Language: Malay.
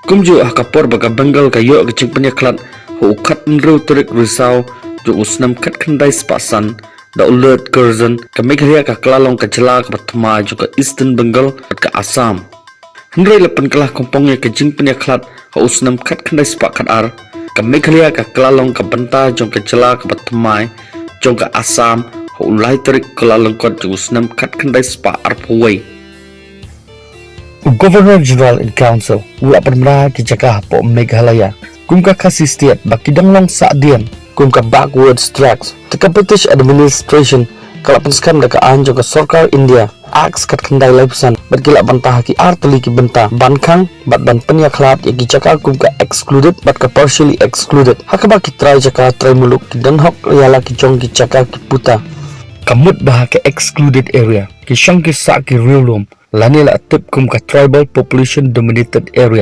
Kumju kapor baga Bengal kayo kecing penyaklat ho ukat nru turik risau jo usnam kat kendai spasan da ulet Curzon ke Meghalaya ka Kelalong ke Jela ke Patma jo ke Eastern Bengal ke Assam. Hendrai lepan kelah kompongnya kecing penyaklat ho usnam kat kendai spakat ar ke Meghalaya ka Kelalong ke Benta jo ke Jela ke Patma jo ke Assam ho ulai turik Kelalong kot jo usnam kat kendai spa ar puwai. Governor General in Council ula permra ki Jakah po Meghalaya kumka kasih setiap baki danglong saadian kumka backwards tracks teka British administration kalau penskan deka anjo ke Sarkar India aks kat kendai lepusan bergila bantah ki arteli ki benta bankang bat ban penyaklat ya ki Jakah kumka excluded bat ka partially excluded hakaba ki try Jakah try muluk ki danhok yala ki jong ki Jakah ki puta kamut bah ke excluded area ki syang ki sa ki riulum lanila tip kum ka tribal population dominated area